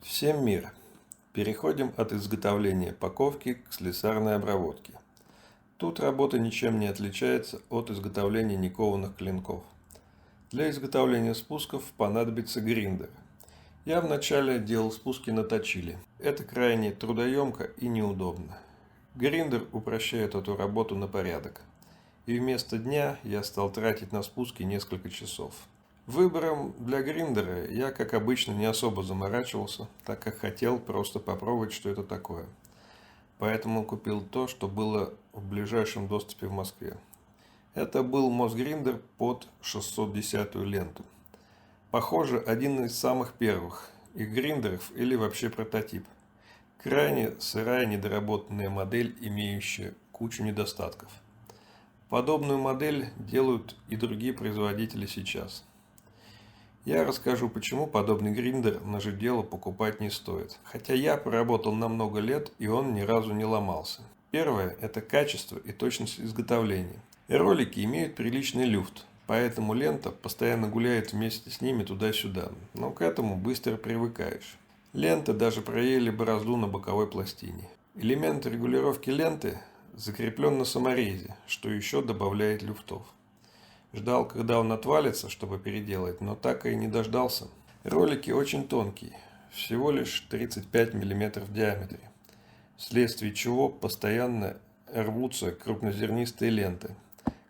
Всем мир! Переходим от изготовления паковки к слесарной обработке. Тут работа ничем не отличается от изготовления никованных клинков. Для изготовления спусков понадобится гриндер. Я вначале делал спуски на точиле. Это крайне трудоемко и неудобно. Гриндер упрощает эту работу на порядок. И вместо дня я стал тратить на спуски несколько часов. Выбором для гриндера я, как обычно, не особо заморачивался, так как хотел просто попробовать, что это такое. Поэтому купил то, что было в ближайшем доступе в Москве. Это был Мосгриндер под 610-ю ленту. Похоже, один из самых первых их гриндеров или вообще прототип. Крайне сырая недоработанная модель, имеющая кучу недостатков. Подобную модель делают и другие производители сейчас. Я расскажу, почему подобный гриндер на же дело покупать не стоит. Хотя я проработал на много лет, и он ни разу не ломался. Первое – это качество и точность изготовления. Ролики имеют приличный люфт, поэтому лента постоянно гуляет вместе с ними туда-сюда, но к этому быстро привыкаешь. Ленты даже проели борозду на боковой пластине. Элемент регулировки ленты закреплен на саморезе, что еще добавляет люфтов. Ждал, когда он отвалится, чтобы переделать, но так и не дождался. Ролики очень тонкие, всего лишь 35 мм в диаметре, вследствие чего постоянно рвутся крупнозернистые ленты,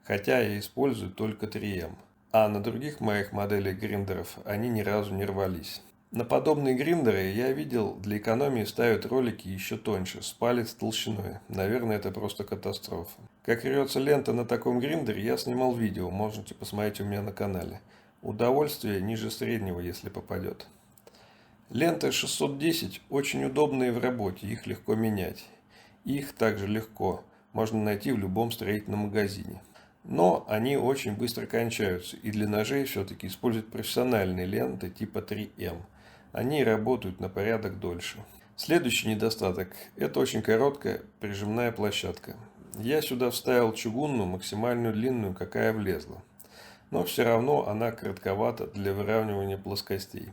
хотя я использую только 3М, а на других моих моделях гриндеров они ни разу не рвались. На подобные гриндеры я видел, для экономии ставят ролики еще тоньше, с палец толщиной. Наверное, это просто катастрофа. Как рвется лента на таком гриндере, я снимал видео, можете посмотреть у меня на канале. Удовольствие ниже среднего, если попадет. Ленты 610 очень удобные в работе, их легко менять. Их также легко можно найти в любом строительном магазине. Но они очень быстро кончаются, и для ножей все-таки используют профессиональные ленты типа 3М. Они работают на порядок дольше. Следующий недостаток – это очень короткая прижимная площадка. Я сюда вставил чугунную, максимальную длинную, какая влезла. Но все равно она коротковата для выравнивания плоскостей.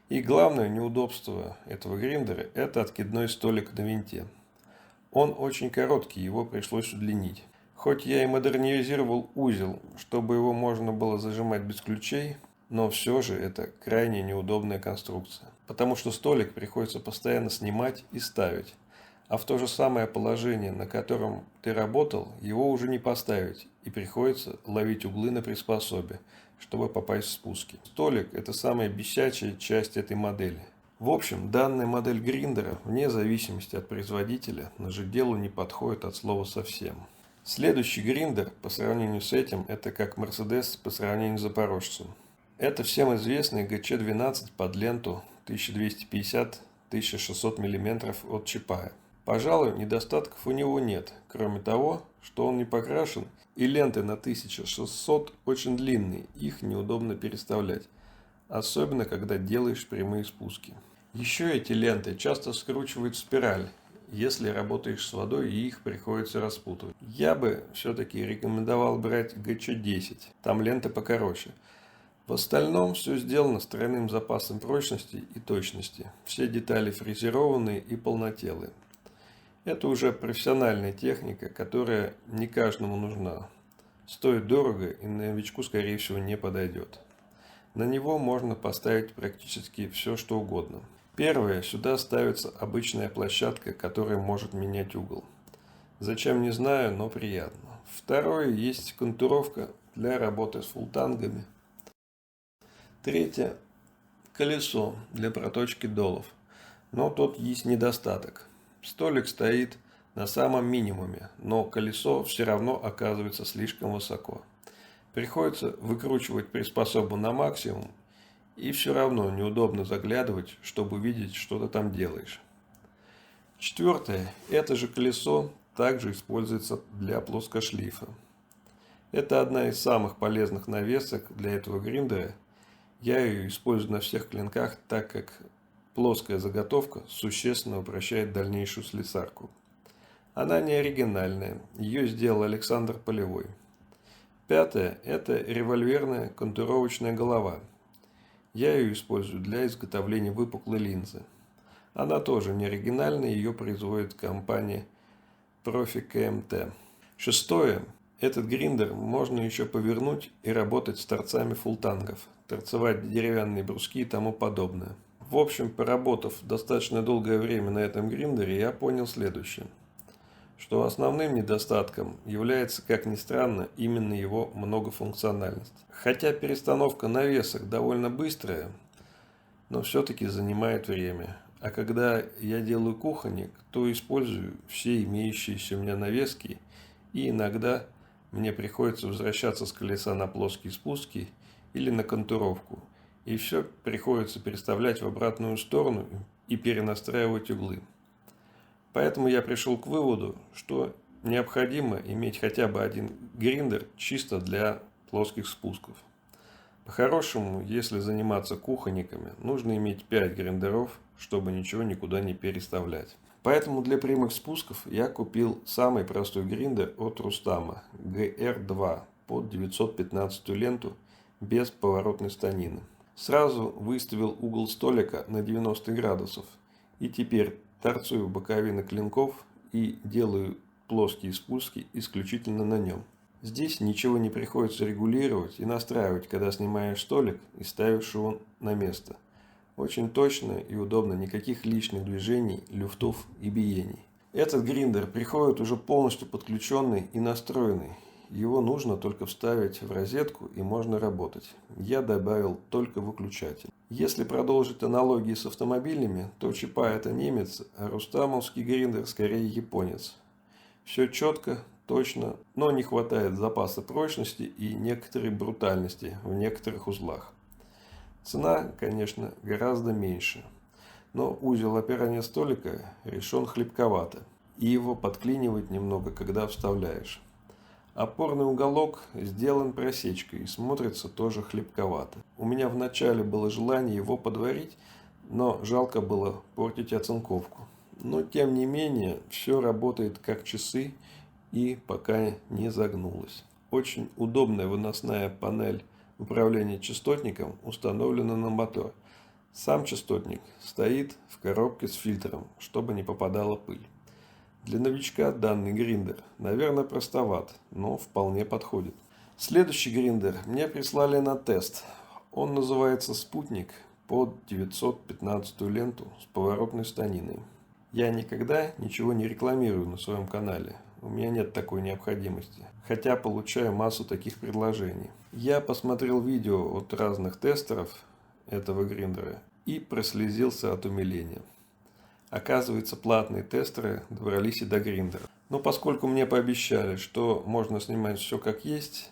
И главное неудобство этого гриндера – это откидной столик на винте. Он очень короткий, его пришлось удлинить. Хоть я и модернизировал узел, чтобы его можно было зажимать без ключей, но все же это крайне неудобная конструкция, потому что столик приходится постоянно снимать и ставить, а в то же самое положение, на котором ты работал, его уже не поставить, и приходится ловить углы на приспособе, чтобы попасть в спуски. Столик – это самая бесячая часть этой модели. В общем, данная модель гриндера, вне зависимости от производителя, на же делу не подходит от слова совсем. Следующий гриндер по сравнению с этим – это как Mercedes по сравнению с Запорожцем. Это всем известный ГЧ-12 под ленту 1250-1600 мм от Чапая. Пожалуй, недостатков у него нет, кроме того, что он не покрашен, и ленты на 1600 очень длинные, их неудобно переставлять, особенно когда делаешь прямые спуски. Еще эти ленты часто скручивают в спираль, если работаешь с водой и их приходится распутывать. Я бы все-таки рекомендовал брать ГЧ-10, там лента покороче. В остальном все сделано с тройным запасом прочности и точности. Все детали фрезерованные и полнотелые. Это уже профессиональная техника, которая не каждому нужна. Стоит дорого и новичку, скорее всего, не подойдет. На него можно поставить практически все, что угодно. Первое, сюда ставится обычная площадка, которая может менять угол. Зачем, не знаю, но приятно. Второе, есть контуровка для работы с фултангами. Третье – колесо для проточки долов. Но тут есть недостаток. Столик стоит на самом минимуме, но колесо все равно оказывается слишком высоко. Приходится выкручивать приспособу на максимум, и все равно неудобно заглядывать, чтобы видеть, что ты там делаешь. Четвертое – это же колесо также используется для плоскошлифа. Это одна из самых полезных навесок для этого гриндера. Я ее использую на всех клинках, так как плоская заготовка существенно упрощает дальнейшую слесарку. Она не оригинальная, ее сделал Александр Полевой. Пятое – это револьверная контуровочная голова. Я ее использую для изготовления выпуклой линзы. Она тоже не оригинальная, ее производит компания Profi KMT. Шестое. Этот гриндер можно еще повернуть и работать с торцами фултангов, торцевать деревянные бруски и тому подобное. В общем, поработав достаточно долгое время на этом гриндере, я понял следующее. Что основным недостатком является, как ни странно, именно его многофункциональность. Хотя перестановка на весах довольно быстрая, но все-таки занимает время. А когда я делаю кухонник, то использую все имеющиеся у меня навески, и иногда мне приходится возвращаться с колеса на плоские спуски или на контуровку. И все приходится переставлять в обратную сторону и перенастраивать углы. Поэтому я пришел к выводу, что необходимо иметь хотя бы один гриндер чисто для плоских спусков. По-хорошему, если заниматься кухонниками, нужно иметь 5 гриндеров, чтобы ничего никуда не переставлять. Поэтому для прямых спусков я купил самый простой гриндер от Рустама GR2 под 915 ленту без поворотной станины. Сразу выставил угол столика на 90 градусов и теперь торцую боковины клинков и делаю плоские спуски исключительно на нем. Здесь ничего не приходится регулировать и настраивать, когда снимаешь столик и ставишь его на место. Очень точно и удобно, никаких лишних движений, люфтов и биений. Этот гриндер приходит уже полностью подключенный и настроенный. Его нужно только вставить в розетку и можно работать. Я добавил только выключатель. Если продолжить аналогии с автомобилями, то Чапай это немец, а рустамовский гриндер скорее японец. Все четко, точно, но не хватает запаса прочности и некоторой брутальности в некоторых узлах. Цена, конечно, гораздо меньше, но узел опирания столика решен хлипковато, и его подклинивает немного, когда вставляешь. Опорный уголок сделан просечкой и смотрится тоже хлипковато. У меня вначале было желание его подварить, но жалко было портить оцинковку. Но тем не менее, все работает как часы и пока не загнулось. Очень удобная выносная панель управления частотником установлена на мотор. Сам частотник стоит в коробке с фильтром, чтобы не попадала пыль. Для новичка данный гриндер, наверное, простоват, но вполне подходит. Следующий гриндер мне прислали на тест. Он называется «Спутник» под 915 ленту с поворотной станиной. Я никогда ничего не рекламирую на своем канале. У меня нет такой необходимости, хотя получаю массу таких предложений. Я посмотрел видео от разных тестеров этого гриндера и прослезился от умиления. Оказывается, платные тестеры добрались и до гриндера. Но поскольку мне пообещали, что можно снимать все как есть,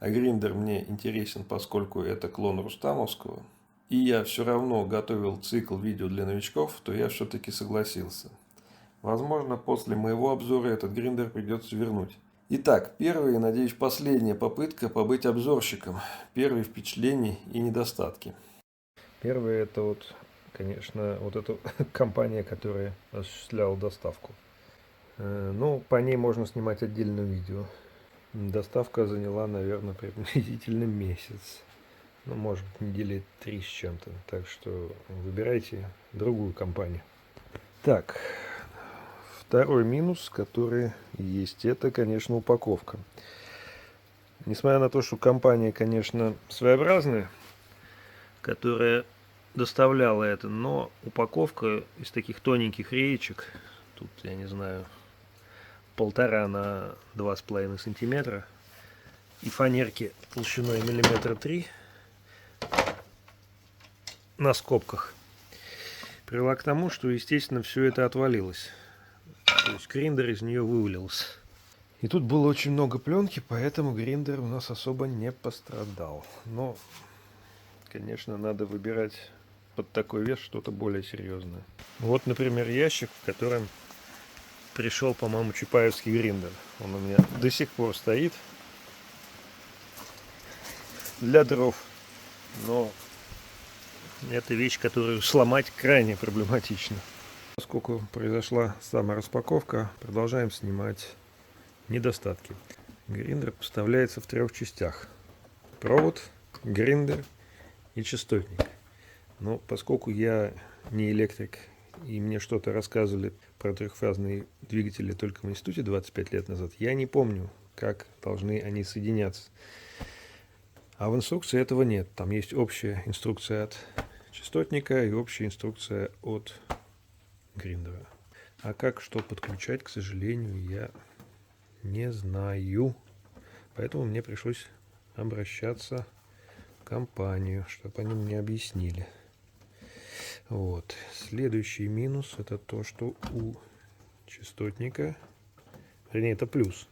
а гриндер мне интересен, поскольку это клон рустамовского, и я все равно готовил цикл видео для новичков, то я все-таки согласился. Возможно, после моего обзора этот гриндер придется вернуть. Итак, первая и, надеюсь, последняя попытка побыть обзорщиком. Первые впечатления и недостатки. Первое, это вот, конечно, вот эта компания, которая осуществляла доставку. Ну, по ней можно снимать отдельное видео. Доставка заняла, наверное, приблизительно месяц. Ну, может быть, недели 3 с чем-то. Так что выбирайте другую компанию. Так, второй минус, который есть, это, конечно, упаковка. Несмотря на то, что компания, конечно, своеобразная, которая доставляла это, но упаковка из таких тоненьких реечек, тут, я не знаю, 1,5 на 2,5 сантиметра, и фанерки толщиной 3 мм на скобках, привела к тому, что, естественно, все это отвалилось. То есть гриндер из нее вывалился. И тут было очень много пленки, поэтому гриндер у нас особо не пострадал. Но, конечно, надо выбирать под такой вес что-то более серьезное. Вот, например, ящик, в котором пришел, по-моему, чапаевский гриндер. Он у меня до сих пор стоит для дров. Но это вещь, которую сломать крайне проблематично. Поскольку произошла самораспаковка, продолжаем снимать недостатки. Гриндер поставляется в 3 частях: провод, гриндер и частотник. Но поскольку я не электрик, и мне что-то рассказывали про трехфазные двигатели только в институте 25 лет назад, я не помню, как должны они соединяться. А в инструкции этого нет. Там есть общая инструкция от частотника и общая инструкция от гриндера. А как что подключать, к сожалению, я не знаю. Поэтому мне пришлось обращаться в компанию, чтобы они мне объяснили. Вот. Следующий минус — это то, что у частотника, вернее, это плюс.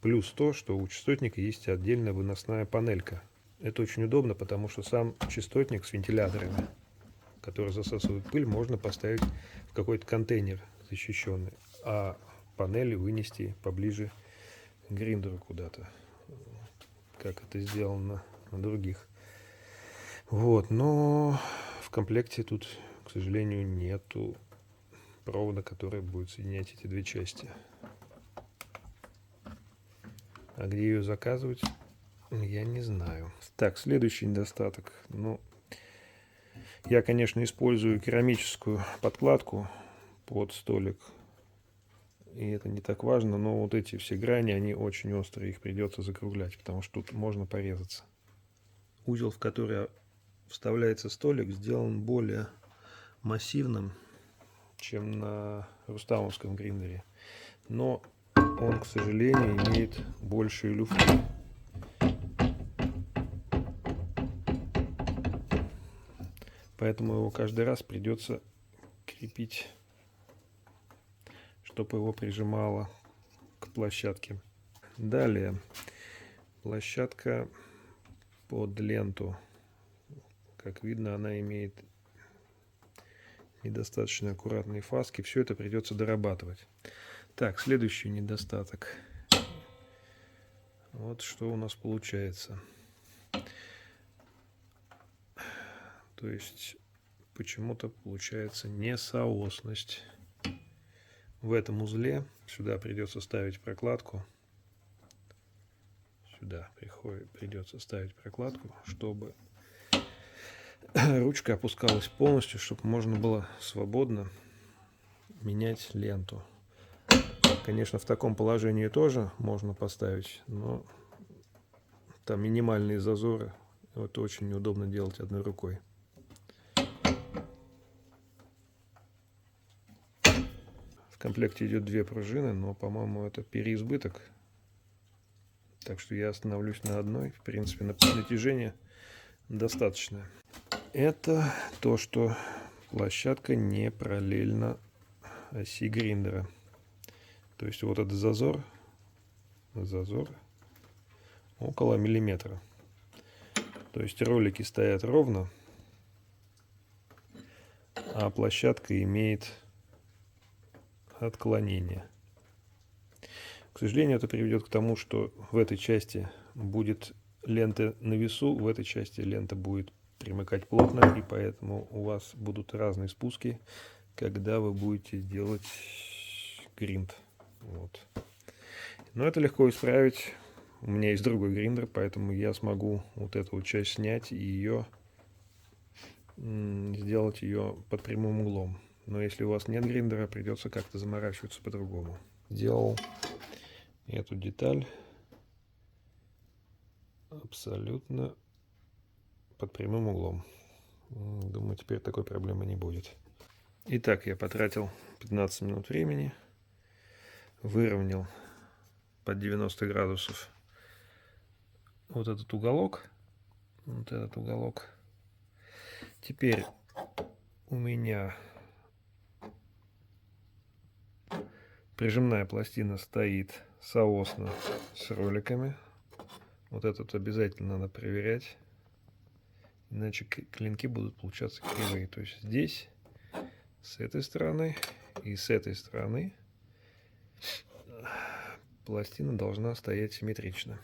Плюс то, что у частотника есть отдельная выносная панелька. Это очень удобно, потому что сам частотник с вентиляторами, которые засасывают пыль, можно поставить в какой-то контейнер защищенный, а панели вынести поближе к гриндеру куда-то, как это сделано на других. Вот, но в комплекте тут, к сожалению, нету провода, который будет соединять эти две части. А где ее заказывать, я не знаю. Так, следующий недостаток. Ну, я, конечно, использую керамическую подкладку под столик, и это не так важно, но вот эти все грани, они очень острые, их придется закруглять, потому что тут можно порезаться. Узел, в который вставляется столик, сделан более массивным, чем на рустамовском гриндере, но он, к сожалению, имеет большие люфты. Поэтому его каждый раз придется крепить, чтобы его прижимало к площадке. Далее площадка под ленту. Как видно, она имеет недостаточно аккуратные фаски. Все это придется дорабатывать. Так, следующий недостаток. Вот что у нас получается. То есть почему-то получается несоосность. В этом узле сюда придется ставить прокладку. Сюда придется ставить прокладку, чтобы ручка опускалась полностью, чтобы можно было свободно менять ленту. Конечно, в таком положении тоже можно поставить, но там минимальные зазоры. Это очень неудобно делать одной рукой. В комплекте идет две пружины, но, по-моему, это переизбыток. Так что я остановлюсь на одной. В принципе, натяжение достаточно. Это то, что площадка не параллельна оси гриндера. То есть вот этот зазор около миллиметра. То есть ролики стоят ровно, а площадка имеет отклонение. К сожалению, это приведет к тому, что в этой части будет лента на весу, в этой части лента будет примыкать плотно, и поэтому у вас будут разные спуски, когда вы будете делать гринд. Вот. Но это легко исправить. У меня есть другой гриндер, поэтому я смогу вот эту вот часть снять и сделать ее под прямым углом. Но если у вас нет гриндера, придется как-то заморачиваться по-другому. Сделал эту деталь абсолютно под прямым углом. Думаю, теперь такой проблемы не будет. Итак, я потратил 15 минут времени, выровнял под 90 градусов вот этот уголок. Теперь у меня прижимная пластина стоит соосно с роликами. Вот этот обязательно надо проверять, иначе клинки будут получаться кривые. То есть здесь, с этой стороны и с этой стороны пластина должна стоять симметрично.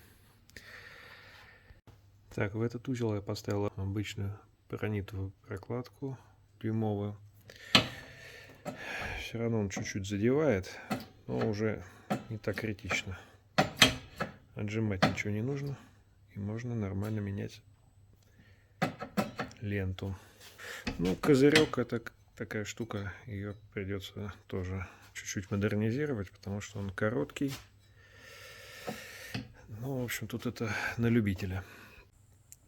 Так, в этот узел я поставил обычную паранитовую прокладку дюймовую. Все равно он чуть-чуть задевает, но уже не так критично. Отжимать ничего не нужно, и можно нормально менять ленту. Ну, козырек — это такая штука, ее придется тоже чуть-чуть модернизировать, потому что он короткий. Ну, в общем, тут это на любителя.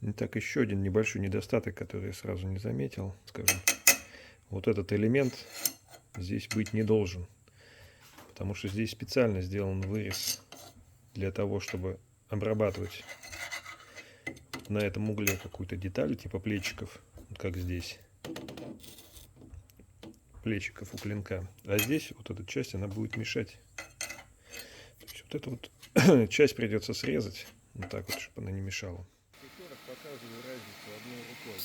Итак, еще один небольшой недостаток, который я сразу не заметил, скажем. Вот этот элемент здесь быть не должен, потому что здесь специально сделан вырез для того, чтобы обрабатывать на этом угле какую-то деталь, типа плечиков, как здесь. Плечиков у клинка. А здесь вот эта часть, она будет мешать. То есть вот эту вот часть придется срезать, вот так вот, чтобы она не мешала. Еще раз показываю разницу одной рукой.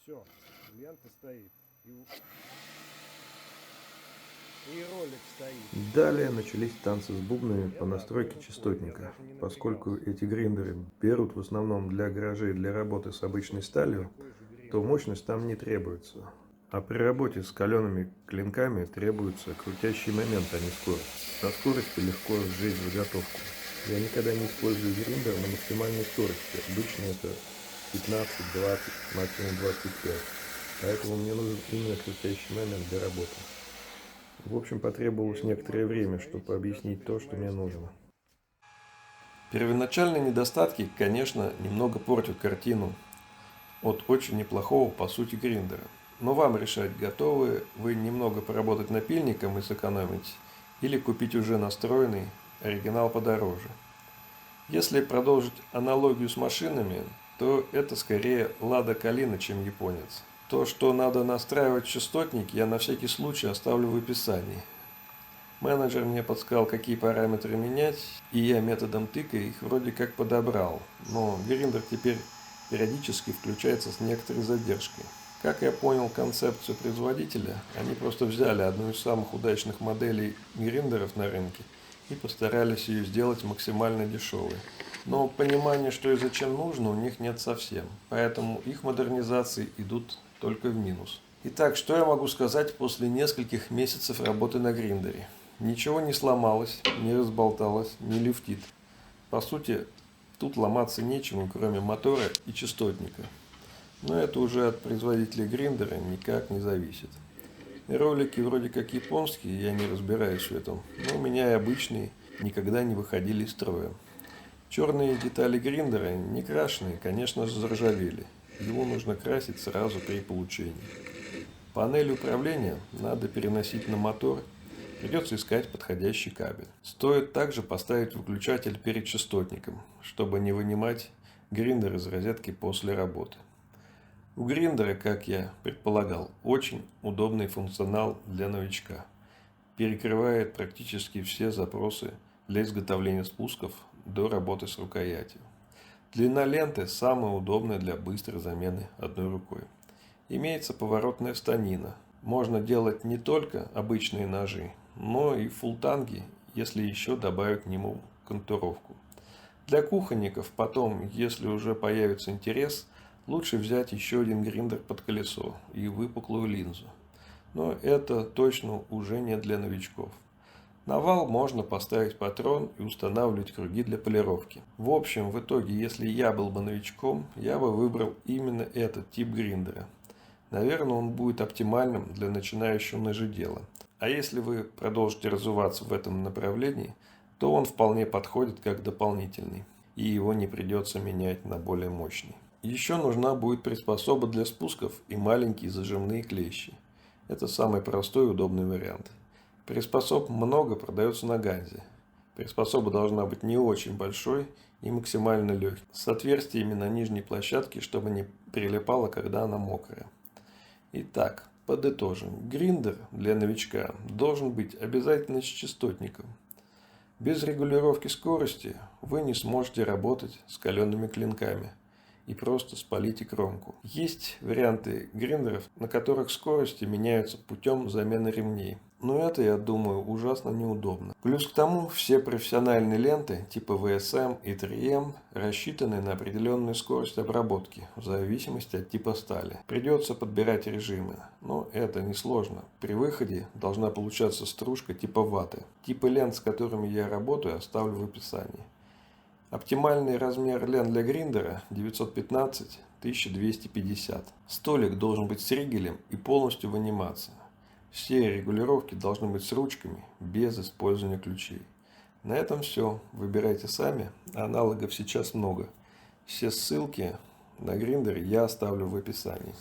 Все, лента стоит. И ролик стоит. Далее начались танцы с бубнами по настройке частотника. Поскольку эти гриндеры берут в основном для гаражей для работы с обычной сталью, то мощность там не требуется. А при работе с калеными клинками требуется крутящий момент, а не скорость. На скорости легко сжечь заготовку. Я никогда не использую гриндер на максимальной скорости. Обычно это 15, 20, максимум 25. Поэтому мне нужен именно крутящий момент для работы. В общем, потребовалось некоторое время, чтобы объяснить то, что мне нужно. Первоначальные недостатки, конечно, немного портят картину от очень неплохого, по сути, гриндера. Но вам решать, готовы вы немного поработать напильником и сэкономить, или купить уже настроенный оригинал подороже. Если продолжить аналогию с машинами, то это скорее Лада Калина, чем японец. То, что надо настраивать частотник, я на всякий случай оставлю в описании. Менеджер мне подсказал, какие параметры менять, и я методом тыка их вроде как подобрал, но гриндер теперь периодически включается с некоторой задержкой. Как я понял концепцию производителя, они просто взяли одну из самых удачных моделей гриндеров на рынке и постарались ее сделать максимально дешевой. Но понимания, что и зачем нужно, у них нет совсем, поэтому их модернизации идут только в минус. Итак, что я могу сказать после нескольких месяцев работы на гриндере? Ничего не сломалось, не разболталось, не люфтит. По сути, тут ломаться нечему, кроме мотора и частотника. Но это уже от производителя гриндера никак не зависит. Ролики вроде как японские, я не разбираюсь в этом, но у меня и обычные никогда не выходили из строя. Черные детали гриндера, не крашеные, конечно же, заржавели. Его нужно красить сразу при получении. Панель управления надо переносить на мотор, придется искать подходящий кабель. Стоит также поставить выключатель перед частотником, чтобы не вынимать гриндер из розетки после работы. У гриндера, как я предполагал, очень удобный функционал для новичка. Перекрывает практически все запросы для изготовления спусков до работы с рукоятью. Длина ленты самая удобная для быстрой замены одной рукой. Имеется поворотная станина. Можно делать не только обычные ножи, но и фултанги, если еще добавить к нему контуровку. Для кухонников потом, если уже появится интерес, лучше взять еще один гриндер под колесо и выпуклую линзу. Но это точно уже не для новичков. На вал можно поставить патрон и устанавливать круги для полировки. В общем, в итоге, если я был бы новичком, я бы выбрал именно этот тип гриндера. Наверное, он будет оптимальным для начинающего ножедела. А если вы продолжите развиваться в этом направлении, то он вполне подходит как дополнительный, и его не придется менять на более мощный. Еще нужна будет приспособа для спусков и маленькие зажимные клещи. Это самый простой и удобный вариант. Приспособ много продается на Ганзе. Приспособа должна быть не очень большой и максимально легкой, с отверстиями на нижней площадке, чтобы не прилипало, когда она мокрая. Итак, подытожим. Гриндер для новичка должен быть обязательно с частотником. Без регулировки скорости вы не сможете работать с калеными клинками и просто спалите кромку. Есть варианты гриндеров, на которых скорости меняются путем замены ремней. Но это, я думаю, ужасно неудобно. Плюс к тому, все профессиональные ленты типа VSM и 3M рассчитаны на определенную скорость обработки, в зависимости от типа стали. Придется подбирать режимы, но это несложно. При выходе должна получаться стружка типа ваты. Типы лент, с которыми я работаю, оставлю в описании. Оптимальный размер лент для гриндера 915, 1250. Столик должен быть с ригелем и полностью в анимации. Все регулировки должны быть с ручками, без использования ключей. На этом все. Выбирайте сами. Аналогов сейчас много. Все ссылки на Grindr я оставлю в описании.